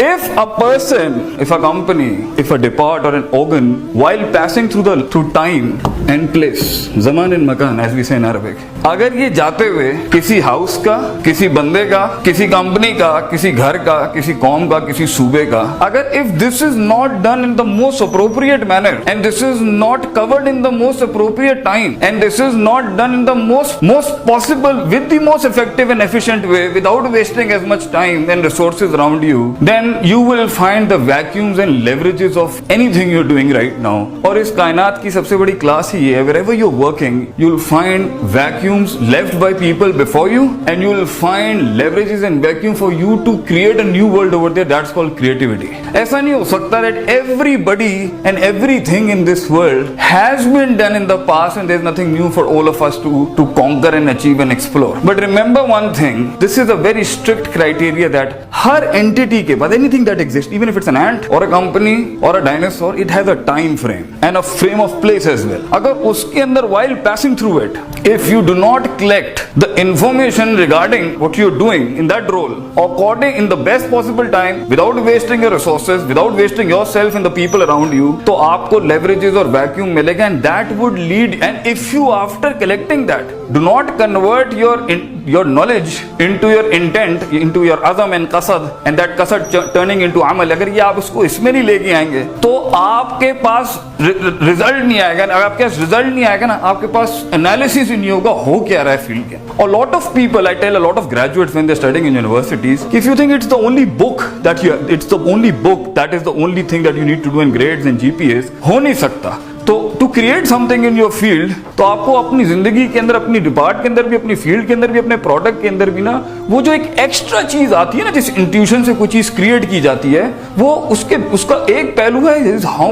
If a person, if a company, if a depart or an organ, while passing through time and place, zaman and makan, as we say in Arabic, अगर ये जाते हुए किसी house का, किसी बंदे का, किसी कंपनी का, किसी घर का, किसी कौम का, किसी सूबे का, अगर if this is not done in the most appropriate manner and this is not covered in the most appropriate time and this is not done in the most possible with the most effective and efficient way without wasting as much time and resources around you, then you will find the vacuums and leverages of anything you're doing right now. और इस कायनात की सबसे बड़ी class ही है, wherever you're working, you'll find vacuums left by people before you and you'll find leverages and vacuum for you to create a new world over there. That's called creativity. ऐसा नहीं हो सकता that everybody and everything in this world has been done in the past and there's nothing new for all of us to conquer and achieve and explore. But remember one thing, this is a very strict criteria that her entity के बाद anything that exists, even if it's an ant or a company or a dinosaur, it has a time frame and a frame of place as well. अगर उसके अंदर while passing through it, if you do not collect the information regarding what you're doing in that role according in the best possible time without wasting your resources, without wasting yourself and the people around you, तो आपको leverages और vacuum मिलेगा and that would lead, and if you after collecting that do not convert your knowledge into your intent, into your azam and qasad, and that qasad turning into amal, अगर ये आप उसको इसमें नहीं लेके आएंगे तो आपके पास रिजल्ट नहीं आएगा. अगर आपके पास रिजल्ट नहीं आएगा ना, आपके पास एनालिसिस ही नहीं होगा हो क्या रहा है फील्ड के. और lot of people, I tell a lot of graduates when they are studying in universities, if you think it's the only book that is the only thing that you need to do in grades and GPS, हो नहीं सकता. तो to create something in your field, तो आपको अपनी जिंदगी के अंदर, अपनी डिपार्ट के अंदर भी, अपनी फील्ड के अंदर भी, अपने प्रोडक्ट के अंदर भी ना, वो जो एक एक्स्ट्रा चीज आती है ना, जिस इंट्यूशन से कोई चीज क्रिएट की जाती है, वो उसका एक पहलू है, how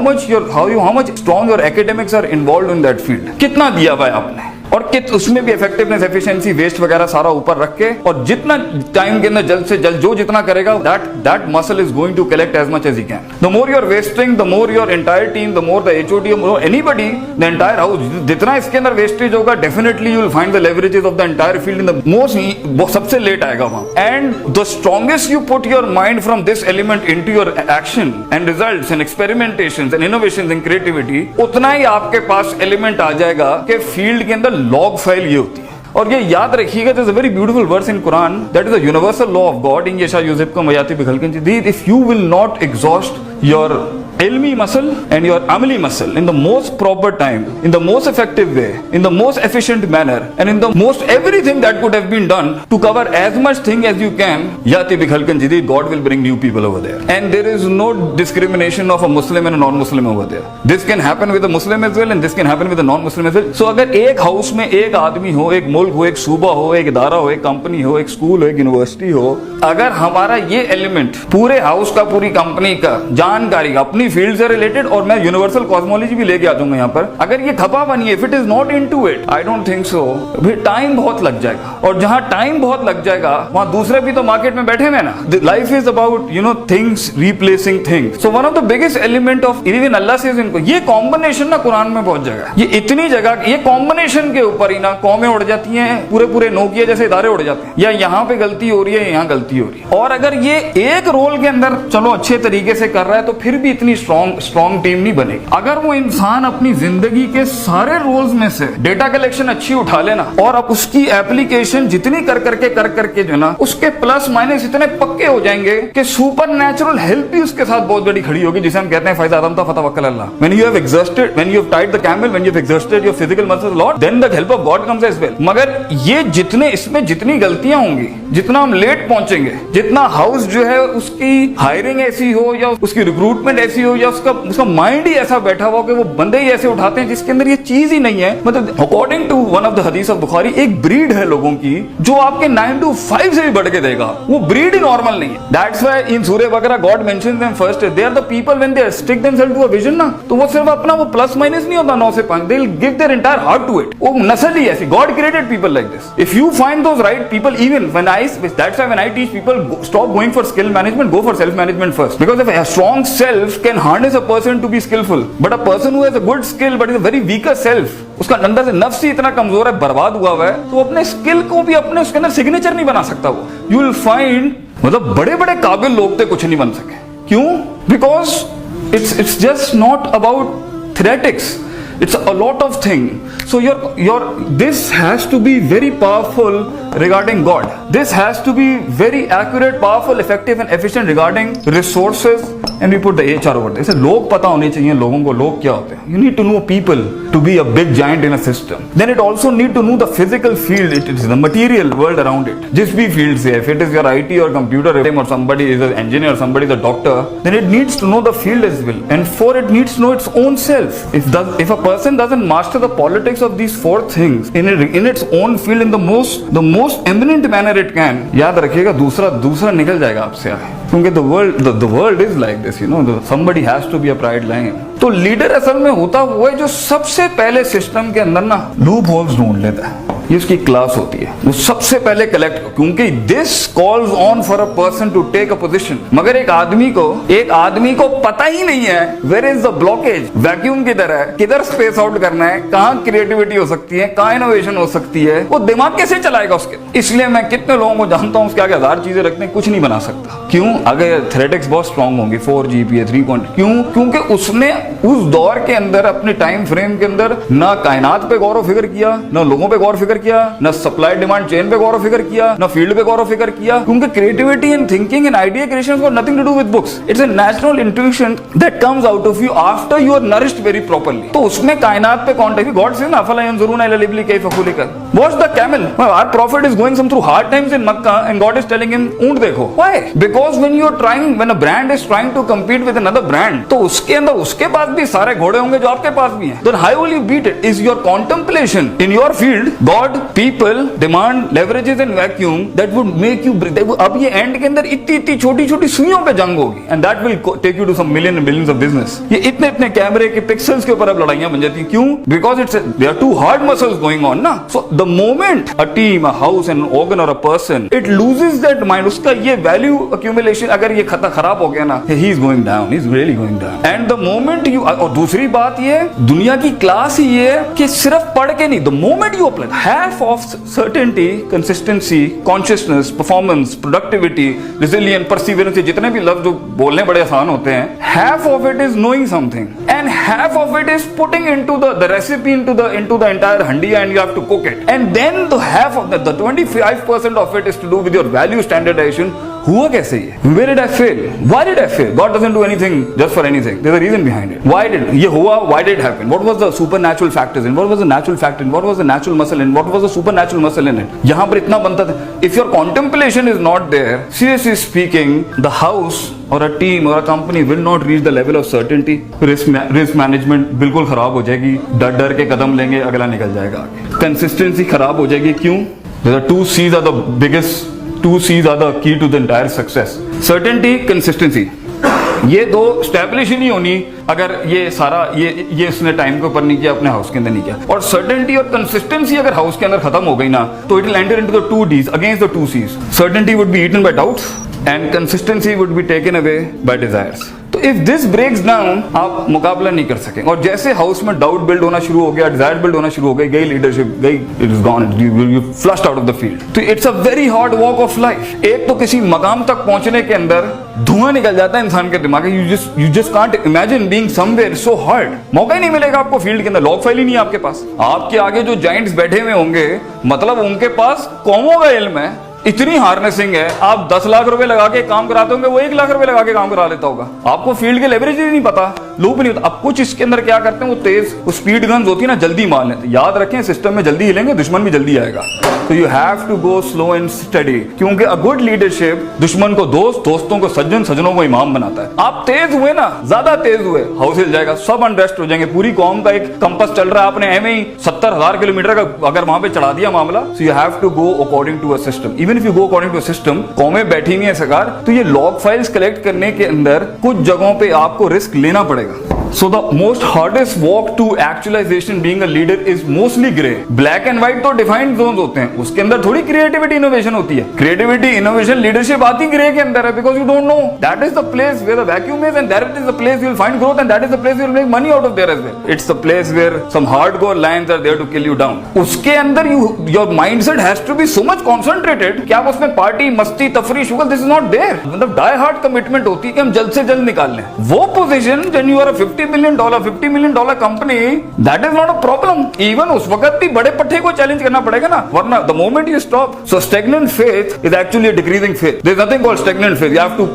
much strong your academics are involve in that field. कितना दिया हुआ है आपने, और उसमें भी इफेक्टिवनेस, एफिशिएंसी, वेस्ट वगैरह सारा ऊपर रख के, और जितना टाइम के अंदर जल्द से जल्द जो जितना करेगा, that muscle is going to collect as much as he can. The more you are wasting, the more your entire team, the more the HOD, anybody, the entire house, जितना इसके अंदर वेस्टेज होगा, definitely you will find the leverages of the entire field in the most, सबसे late आएगा वहां. And the strongest you put your mind from this element into your action and results and experimentations and innovations and creativity, उतना ही आपके पास element आ जाएगा कि field के अंदर log file ये होती है. और ये याद रखिएगा, there's a very beautiful verse in Quran that is a universal law of God, in yasha yuzibkum wa yati bi khalqin jadid. If you will not exhaust your ilmi muscle and your amali muscle in the most proper time, in the most effective way, in the most efficient manner, and in the most everything that could have been done to cover as much thing as you can, yati bi khalqin jadid, God will bring new people over there. And there is no discrimination of a Muslim and a non-Muslim over there. This can happen with a Muslim as well and this can happen with a non-Muslim as well. So अगर एक house में एक आदमी हो, एक मुल्क हो, एक सूबा हो, एक इदारा हो, एक कंपनी हो, एक स्कूल हो, एक यूनिवर्सिटी हो, अगर हमारा ये एलिमेंट पूरे हाउस का, पूरी कंपनी का, जानकारी का, अपनी फील्ड से रिलेटेड, और मैं यूनिवर्सल कॉस्मोलॉजी भी लेके आ जाऊंगा यहाँ पर, अगर ये खपा बनी है, if it is not into it, I don't think so, फिर टाइम बहुत लग जाएगा. और जहां टाइम बहुत लग जाएगा वहां दूसरे भी तो मार्केट में बैठे हुए ना. Life is about things replacing things. So one of the biggest element of, even Allah says इनको, ये कॉम्बिनेशन ना कुरान में बहुत जगह, ये इतनी जगह, ये कॉम्बिनेशन के ऊपर ही ना कौमें उड़ जाती हैं, पूरे नोकिया जैसे इदारे उड़ जाते हैं, या यहाँ पे गलती हो रही है, यहाँ गलती हो रही है. और अगर ये एक रोल के अंदर चलो अच्छे तरीके से कर रहा है, तो फिर भी इतनी स्ट्रॉन्ग टीम नहीं बनेगी. अगर वो इंसान अपनी जिंदगी के सारे रोल्स में से डेटा कलेक्शन अच्छी उठा लेना, और अब उसकी एप्लीकेशन जितनी कर करके जो ना, उसके प्लस माइनस इतने पक्के हो जाएंगे कि सुपर नेचुरल हेल्प भी उसके साथ बहुत बड़ी खड़ी होगी, जिसे हम कहते हैं फैज़ आदम था फतवक्कल अल्लाह. When you have exhausted, when you have tied the camel, when you have exhausted your physical muscles a lot, then the help of God comes as well. मगर ये जितने इसमें जितनी गलतियां होंगी, जितना हम लेट पहुंचेंगे, जितना हाउस जो है उसकी हायरिंग ऐसी हो, या उसकी रिक्रूटमेंट ऐसी हो, या उसका माइंड ही ऐसा बैठा हुआ कि वो बंदे ही ऐसे उठाते हैं जिसके अंदर ये चीज ही नहीं है. मतलब according to one of the हदीस ऑफ बुखारी, एक ब्रीड है लोगों की जो आपके 9 to 5 से भी बढ़ के देगा. वो ब्रीड ही नॉर्मल नहीं है. दैट्स व्हाई इन सूरह बकरा God mentions them first. They are the people when they stick themselves to a vision ना, तो वो सिर्फ अपना वो प्लस माइनस नहीं होता 9 से 5, they will give their entire heart to it. वो नस्ल ही ऐसी, God created people like this. If you find those right people, even when I, that's why when I teach people, stop going for skill management, go for self management first. Because if a strong self can harness a person to be skilful, but a person who has a good skill but is a very weaker self, उसका अंदर से नफ्स ही इतना कमजोर है, बर्बाद हुआ है, तो अपने स्किल को भी अपने उसके अंदर सिग्नेचर नहीं बना सकता. वो यू विल फाइंड, मतलब बड़े बड़े काबिल लोग थे, कुछ नहीं बन सके. क्यों? Because it's just not about theoretics. It's a lot of things. So this has to be very powerful regarding God. This has to be very accurate, powerful, effective and efficient regarding resources, and we put the HR over there. इसे लोग पता होने चाहिए लोगों को लोग क्या होते हैं. You need to know people to be a big giant in a system. Then it also need to know the physical field, it is the material world around it. जिस भी field से, if it is your IT or computer or somebody is an engineer, somebody is a doctor, then it needs to know the field as well. And for it needs to know its own self. If a person doesn't master the politics of these four things in its own field in the most eminent manner it can, याद रखिएगा दूसरा निकल जाएगा आपसे आगे. क्योंकि the world is like this, you know, somebody has to be a pride line. तो leader असल में होता वो है जो सबसे पहले सिस्टम के अंदर ना लूप होल्स ढूंढ लेता है. ये उसकी क्लास होती है, वो सबसे पहले कलेक्ट, क्योंकि this calls on for a person to take a position. मगर एक आदमी को पता ही नहीं है where is the blockage, vacuum किधर है, किधर स्पेस आउट करना है, कहाँ क्रिएटिविटी हो सकती है, कहाँ इनोवेशन हो सकती है, वो दिमाग कैसे चलाएगा उसके. इसलिए मैं कितने लोगों को जानता हूँ उसके आगे 1000 चीजें रखते हैं, कुछ नहीं बना सकता. क्यों? अगर थ्रेटिक्स बहुत स्ट्रॉन्ग होंगी, 4 GPA 3 क्यों? क्योंकि उसने उस दौर के अंदर अपने टाइम फ्रेम के अंदर ना कायनात पे गौर व फिक्र किया, ना लोगों पे गौर फिक्र किया, ना सप्लाई डिमांड चेन पे गौर व फिक्र किया, ना फील्ड पे गौर व फिक्र किया. क्योंकि creativity and thinking and idea creation has got nothing to do with books. It's a natural intuition that comes out of you after you are nourished very properly. तो उसमें कायनात पे कांटेक्ट, गॉड से ना अफला यंजुरून इला लिबली कैफ खुलिकत. Watch the camel, our prophet is going some through hard times in Mecca and God is telling him ऊंट देखो. Why? Because when you are trying, when a brand is trying to compete with another brand, तो उसके अंदर उसके पास भी सारे घोड़े होंगे जो आपके पास भी हैं. Then how will you beat it? Is your contemplation in your field, God, people, demand, leverages and vacuum that would make you. अब ये एंड के अंदर इतनी छोटी सुइयों पे जंग होगी, and that will take you to some million and billions of business. ये इतने कैमरे के पिक्सल्स के ऊपर अब लड़ाइयां बन जाती हैं. क्यों? Because there are two hard muscles going on ना. So the moment a team, a house, an organ or a person, it loses that mind, उसका ये value accumulation अगर ये खराब हो गया ना, he is going down, he is really going down. And the moment you, और दूसरी बात ये, दुनिया की क्लास ही ये कि सिर्फ पढ़ के नहीं, the moment you apply half of certainty, consistency, consciousness, performance, productivity, resilience, perseverance, जितने भी लफ्ज जो बोलने बड़े आसान होते हैं, half of it is knowing something and half of it is putting into the recipe into the entire handiya and you have to cook it. And then the half of the 25% of it is to do with your value standardization. हुआ कैसे ये? Where did I fail? Why did I fail? God doesn't do anything just for anything. There's a reason behind it. Why did ये हुआ? Why did it happen? What was the supernatural factors in? What was the natural factor in? What was the natural muscle in? What was the supernatural muscle in it? यहाँ पर इतना बनता था. If your contemplation is not there, seriously speaking, the house or a team or a company will not reach the level of certainty. Risk management बिल्कुल खराब हो जाएगी. डर के कदम लेंगे, अगला निकल जाएगा आगे. Consistency खराब हो जाएगी. क्यों? The 2 C's are the biggest. 2 C's are the key to the entire success. Certainty, consistency. ये दो स्टैब्लिश ही नहीं होनी अगर ये सारा ये इसने टाइम के ऊपर नहीं किया, अपने हाउस के अंदर नहीं किया. और सर्टेनिटी और कंसिस्टेंसी अगर हाउस के अंदर खत्म हो गई ना, तो it will enter into the 2 D's against the 2 C's. Certainty would be eaten by doubts and consistency would be taken away by desires. तो इफ दिस ब्रेक्स डाउन, आप मुकाबला नहीं कर सकेंगे. और जैसे हाउस में डाउट बिल्ड होना शुरू हो गया, डिजायर बिल्ड होना शुरू हो गई लीडरशिप गई, it is gone, you flushed out of the field. तो it's a very hard walk of life. एक तो किसी मकाम तक पहुंचने के अंदर धुआं निकल जाता है इंसान के दिमाग. You just can't imagine being somewhere so hard. मौका ही नहीं मिलेगा आपको फील्ड के अंदर. लॉग फाइल ही नहीं है आपके पास. आपके आगे जो जाइंट्स बैठे हुए होंगे, मतलब उनके पास कौमों का इल्म है, इतनी हार्नेसिंग है. आप 10 लाख रुपए लगा के काम कराते होंगे, वो 1 लाख रुपए लगा के काम करा लेता होगा. आपको फील्ड के लेवरेज ही नहीं पता, लूप नहीं होता. अब कुछ इसके अंदर क्या करते हैं, वो तेज वो स्पीड गन्स होती है ना, जल्दी मार लेते. याद रखें, सिस्टम में जल्दी हिलेंगे, दुश्मन भी जल्दी आएगा. तो you have to go slow and study. क्योंकि अ गुड लीडरशिप दुश्मन को दोस्त, दोस्तों को सज्जन, सज्जनों को इमाम बनाता है. आप तेज हुए ना, ज्यादा तेज हुए, हाउस हिल जाएगा, सब अनरेस्ट हो जाएंगे. पूरी कौम का एक कंपस चल रहा है, आपने एवं ही 70,000 किलोमीटर का अगर वहां पे चढ़ा दिया मामला. So you have to go according to a system. Even if you go according to system, कौमें बैठी हुई है सरकार, तो ये लॉग फाइल्स कलेक्ट करने के अंदर कुछ जगहों पे आपको रिस्क लेना पड़ेगा. So the most hardest walk to actualization being a leader is mostly gray. Black and white तो defined zones होते हैं, उसके अंदर थोड़ी creativity innovation होती है. Creativity innovation leadership आती gray के अंदर है, because you don't know. That is the place where the vacuum is, and that is the place you will find growth, and that is the place you will make money out of there as well. It's the place where some hardcore lions are there to kill you down. उसके अंदर your mindset has to be so much concentrated कि आप उसमें party, मस्ती, तफरी, sugar, this is not there. मतलब die hard commitment होती है कि हम जल्द से जल्द निकाल लें. वो position when you are a $50 million company, that is not a problem. Even उस वक्त भी बड़े पट्टे को challenge करना पड़ेगा ना, वरना the moment you stop. So stagnant faith is actually a decreasing faith. There is nothing called stagnant faith. You have to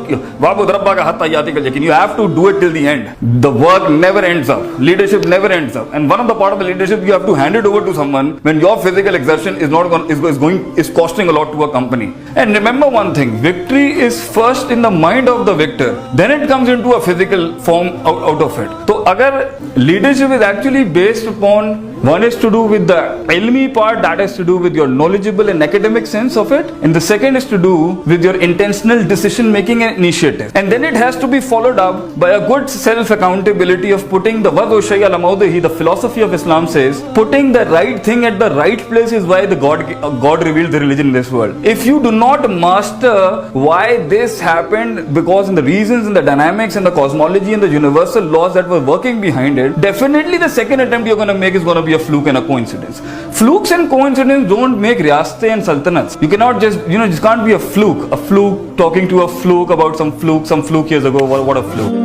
वाबु दरब्बा का हाथ तैयारी कर, लेकिन you have to do it till the end. The work never ends up. Leadership never ends up. And one of the part of the leadership, you have to hand it over to someone when your physical exertion is costing a lot to a company. And remember one thing: victory is first in the mind of the victor. Then it comes into a physical form out of it. So agar leadership is actually based upon, one is to do with the ilmi part, that is to do with your knowledgeable and academic sense of it, and the second is to do with your intentional decision making and initiative. And then it has to be followed up by a good self accountability of putting the Wadushay al-Mawdahi, the philosophy of Islam says, putting the right thing at the right place is why the God revealed the religion in this world. If you do not master why this happened, because in the reasons and the dynamics and the cosmology and the universal laws that were working behind it, definitely the second attempt you're going to make is going to be a fluke and a coincidence. Flukes and coincidence don't make riyaste and sultanats. You cannot just, just can't be a fluke talking to a fluke about some fluke years ago. What a fluke.